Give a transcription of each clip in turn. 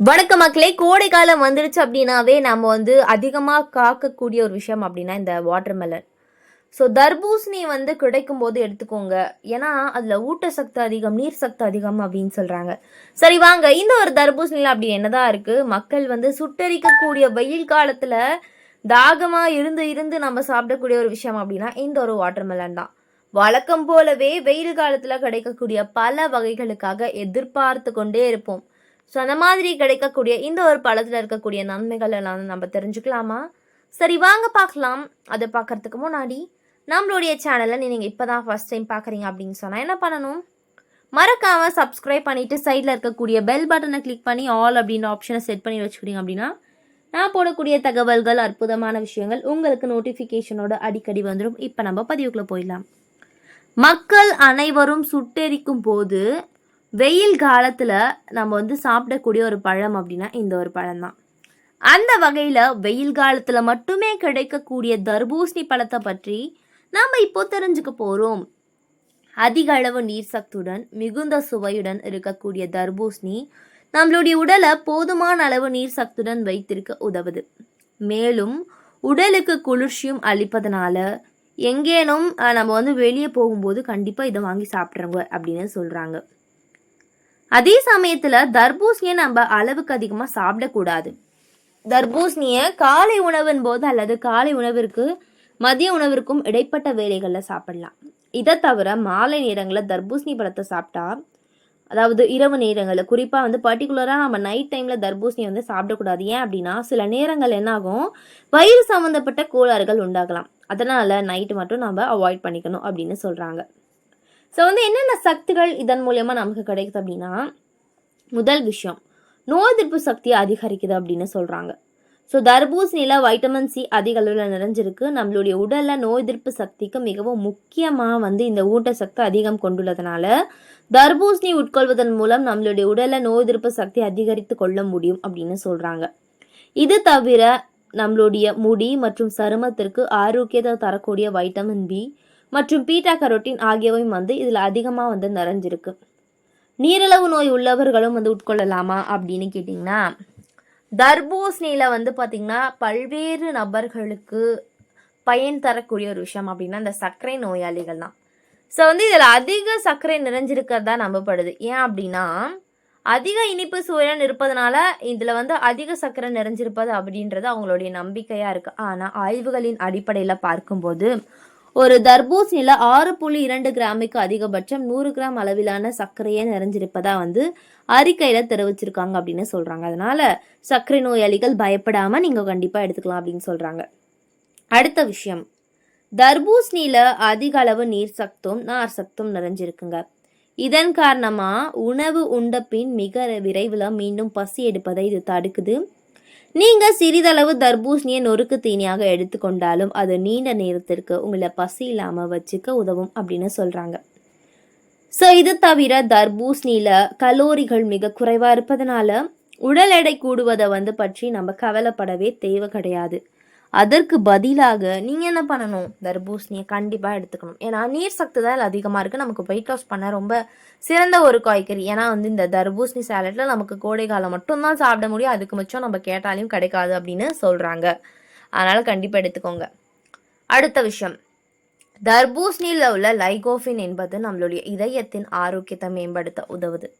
வணக்க மக்களே, கோடை காலம் வந்துருச்சு அப்படின்னாவே நம்ம அதிகமாக காக்கக்கூடிய ஒரு விஷயம் அப்படின்னா இந்த வாட்டர்மெலன். ஸோ தர்பூசணி கிடைக்கும் போது எடுத்துக்கோங்க. ஏன்னா அதில் ஊட்டச்சத்து அதிகம், நீர் சத்து அதிகம் அப்படின்னு சொல்கிறாங்க. சரி வாங்க, இந்த ஒரு தர்பூசணியில் அப்படி என்னதான் இருக்குது? மக்கள் சுட்டரிக்கக்கூடிய வெயில் காலத்தில் தாகமாக இருந்து இருந்து நம்ம சாப்பிடக்கூடிய ஒரு விஷயம் அப்படின்னா இந்த ஒரு வாட்டர்மெலன் தான். வழக்கம் போலவே வெயில் காலத்தில் கிடைக்கக்கூடிய பல வகைகளுக்காக எதிர்பார்த்து கொண்டே இருப்போம். ஸோ அந்த மாதிரி கிடைக்கக்கூடிய இந்த ஒரு பழத்தில் இருக்கக்கூடிய நன்மைகள் எல்லாம் நம்ம தெரிஞ்சுக்கலாமா? சரி வாங்க பார்க்கலாம். அதை பார்க்கறதுக்கு முன்னாடி நம்மளுடைய சேனலை நீங்கள் இப்போ தான் ஃபஸ்ட் டைம் பார்க்குறீங்க அப்படின்னு சொன்னால் என்ன பண்ணணும்? மறக்காமல் சப்ஸ்கிரைப் பண்ணிவிட்டு சைடில் இருக்கக்கூடிய பெல் பட்டனை கிளிக் பண்ணி ஆல் அப்படின்ற ஆப்ஷனை செட் பண்ணி வச்சுக்கிறீங்க அப்படின்னா நான் போடக்கூடிய தகவல்கள், அற்புதமான விஷயங்கள் உங்களுக்கு நோட்டிஃபிகேஷனோட அடிக்கடி வந்துடும். இப்போ நம்ம பதிவுக்குள்ளே போயிடலாம். மக்கள் அனைவரும் சுட்டெரிக்கும் போது வெயில் காலத்தில் நம்ம சாப்பிடக்கூடிய ஒரு பழம் அப்படின்னா இந்த ஒரு பழம் தான். அந்த வகையில் வெயில் காலத்தில் மட்டுமே கிடைக்கக்கூடிய தர்பூசணி பழத்தை பற்றி நாம் இப்போ தெரிஞ்சுக்க போகிறோம். அதிக அளவு நீர் சத்துடன் மிகுந்த சுவையுடன் இருக்கக்கூடிய தர்பூசணி நம்மளுடைய உடலை போதுமான அளவு நீர் சத்துடன் வைத்திருக்க உதவுது. மேலும் உடலுக்கு குளிர்ச்சியும் அளிப்பதனால எங்கேனும் நம்ம வெளியே போகும்போது கண்டிப்பாக இதை வாங்கி சாப்பிட்றவங்க அப்படின்னு சொல்கிறாங்க. அதே சமயத்தில் தர்பூசணியை நம்ம அளவுக்கு அதிகமாக சாப்பிடக்கூடாது. தர்பூசணியை காலை உணவின் போது அல்லது காலை உணவிற்கு மதிய உணவிற்கும் இடைப்பட்ட வேலைகளில் சாப்பிடலாம். இதை தவிர மாலை நேரங்களில் தர்பூசணி பழத்தை சாப்பிட்டா, அதாவது இரவு நேரங்களில் குறிப்பாக பர்டிகுலராக நம்ம நைட் டைமில் தர்பூசணி சாப்பிடக்கூடாது. ஏன் அப்படின்னா சில நேரங்கள் என்னாகும், வயிறு சம்மந்தப்பட்ட கோளாறுகள் உண்டாகலாம். அதனால் நைட்டு மட்டும் நம்ம அவாய்ட் பண்ணிக்கணும் அப்படின்னு சொல்கிறாங்க. ஸோ என்னென்ன சக்திகள் இதன் மூலயமா நமக்கு கிடைக்குது அப்படின்னா, முதல் விஷயம் நோய் எதிர்ப்பு சக்தியை அதிகரிக்குது அப்படின்னு சொல்கிறாங்க. ஸோ தர்பூசணியில் வைட்டமின் சி அதிக அளவில் நிறைஞ்சிருக்கு. நம்மளுடைய உடலில் நோய் எதிர்ப்பு சக்திக்கு மிகவும் முக்கியமாக இந்த ஊட்டச்சத்து அதிகம் கொண்டுள்ளதுனால தர்பூசணி உட்கொள்வதன் மூலம் நம்மளுடைய உடலில் நோய் எதிர்ப்பு சக்தி அதிகரித்து கொள்ள முடியும் அப்படின்னு சொல்கிறாங்க. இது தவிர நம்மளுடைய முடி மற்றும் சருமத்திற்கு ஆரோக்கியத்தை தரக்கூடிய வைட்டமின் பி மற்றும் பீட்டா கரோட்டின் ஆகியவையும் இதில் அதிகமாக நிறைஞ்சிருக்கு. நீரிழிவு நோய் உள்ளவர்களும் உட்கொள்ளலாமா அப்படின்னு கேட்டிங்கன்னா, தர்பூசணியில் பார்த்திங்கன்னா பல்வேறு நபர்களுக்கு பயன் தரக்கூடிய ஒரு விஷயம் அப்படின்னா இந்த சர்க்கரை நோயாளிகள் தான். ஸோ இதில் அதிக சர்க்கரை நிறைஞ்சிருக்கிறதா நம்பப்படுது. ஏன் அப்படின்னா அதிக இனிப்பு சுவையுடன் இருப்பதனால இதில் அதிக சர்க்கரை நிறைஞ்சிருப்பது அப்படின்றது அவங்களுடைய நம்பிக்கையாக இருக்குது. ஆனால் ஆய்வுகளின் அடிப்படையில் பார்க்கும்போது ஒரு தர்பூசணியில் 6.2 கிராமுக்கு அதிகபட்சம் 100 கிராம் அளவிலான சர்க்கரையை நிறைஞ்சிருப்பதா அறிக்கையில் தெரிவிச்சிருக்காங்க அப்படின்னு சொல்கிறாங்க. அதனால் சர்க்கரை நோயாளிகள் பயப்படாமல் நீங்கள் கண்டிப்பாக எடுத்துக்கலாம் அப்படின்னு சொல்கிறாங்க. அடுத்த விஷயம், தர்பூசணியில் அதிக அளவு நீர் சத்தும் நார் சத்தும் நிறைஞ்சிருக்குங்க. இதன் காரணமாக உணவு உண்ட பின் மிக விரைவில் மீண்டும் பசி எடுப்பதை இது தடுக்குது. நீங்கள் சிறிதளவு தர்பூசணியை நொறுக்கு தீனியாக எடுத்துக்கொண்டாலும் அது நீண்ட நேரத்திற்கு உங்களை பசி இல்லாமல் வச்சுக்க உதவும் அப்படின்னு சொல்கிறாங்க. ஸோ இது தவிர தர்பூசணியில் கலோரிகள் மிக குறைவாக இருப்பதனால உடல் எடை கூடுவதை பற்றி நம்ம கவலைப்படவே தேவை கிடையாது. அதற்கு பதிலாக நீங்கள் என்ன பண்ணணும், தர்பூசணியை கண்டிப்பாக எடுத்துக்கணும். ஏன்னா நீர் சக்தி தான் அதிகமாக இருக்குது. நமக்கு வெயிட் லாஸ் பண்ண ரொம்ப சிறந்த ஒரு காய்கறி. ஏன்னா இந்த தர்பூசணி சாலட்டில் நமக்கு கோடை காலம் மட்டும்தான் சாப்பிட முடியும். அதுக்கு மிச்சம் நம்ம கேட்டாலையும் கிடைக்காது அப்படின்னு சொல்கிறாங்க. அதனால் கண்டிப்பாக எடுத்துக்கோங்க. அடுத்த விஷயம், தர்பூசணியில் உள்ள லைகோஃபின் என்பது நம்மளுடைய இதயத்தின் ஆரோக்கியத்தை மேம்படுத்த உதவுது.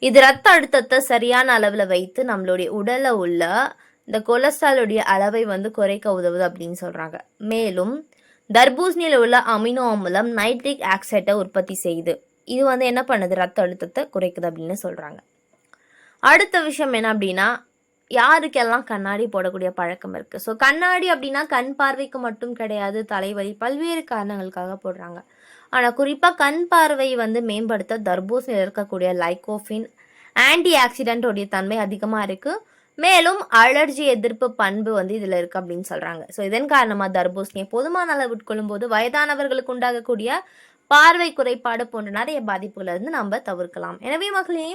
இது ரத்த அழுத்தத்தை சரியான அளவில் வைத்து நம்மளுடைய உடலில் உள்ள இந்த கொலஸ்ட்ராலுடைய அளவை குறைக்க உதவுது அப்படின்னு சொல்கிறாங்க. மேலும் தர்பூசணியில் உள்ள அமினோ அமிலம் நைட்ரிக் ஆக்சைடை உற்பத்தி செய்யுது. இது என்ன பண்ணுது, ரத்த அழுத்தத்தை குறைக்குது அப்படின்னு சொல்கிறாங்க. அடுத்த விஷயம் என்ன அப்படின்னா, யாருக்கெல்லாம் கண்ணாடி போடக்கூடிய பழக்கம் இருக்குது. ஸோ கண்ணாடி அப்படின்னா கண் பார்வைக்கு மட்டும் கிடையாது, தலைவலி பல்வேறு காரணங்களுக்காக போடுறாங்க. ஆனால் குறிப்பாக கண் பார்வை மேம்படுத்த தர்பூசணியில் இருக்கக்கூடிய லைகோஃபின் ஆன்டி ஆக்சிடென்டோடைய தன்மை அதிகமாக இருக்குது. மேலும் அலர்ஜி எதிர்ப்பு பண்பு இதில் இருக்குது அப்படின்னு சொல்கிறாங்க. ஸோ இதன் காரணமாக தர்பூசணியை போதுமான அளவு உட்கொள்ளும் போது வயதானவர்களுக்கு உண்டாகக்கூடிய பார்வை குறைபாடு போன்ற நிறைய பாதிப்புகளை நம்ம தவிர்க்கலாம். எனவே மக்களே,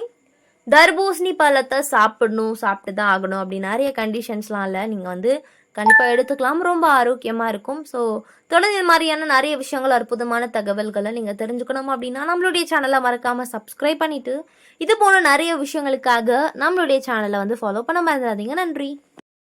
தர்பூசணி பழத்தை சாப்பிட்டு தான் ஆகணும் அப்படின்னு நிறைய கண்டிஷன்ஸ்லாம் இல்லை. நீங்கள் கண்டிப்பாக எடுத்துக்கலாம். ரொம்ப ஆரோக்கியமாக இருக்கும். ஸோ தொடர்ந்து இது மாதிரியான நிறைய விஷயங்கள், அற்புதமான தகவல்களை நீங்கள் தெரிஞ்சுக்கணும் அப்படின்னா நம்மளுடைய சேனலை மறக்காமல் சப்ஸ்கிரைப் பண்ணிவிட்டு இது போல நிறைய விஷயங்களுக்காக நம்மளுடைய சேனலை வந்து ஃபாலோ பண்ண மறந்துடாதீங்க. நன்றி.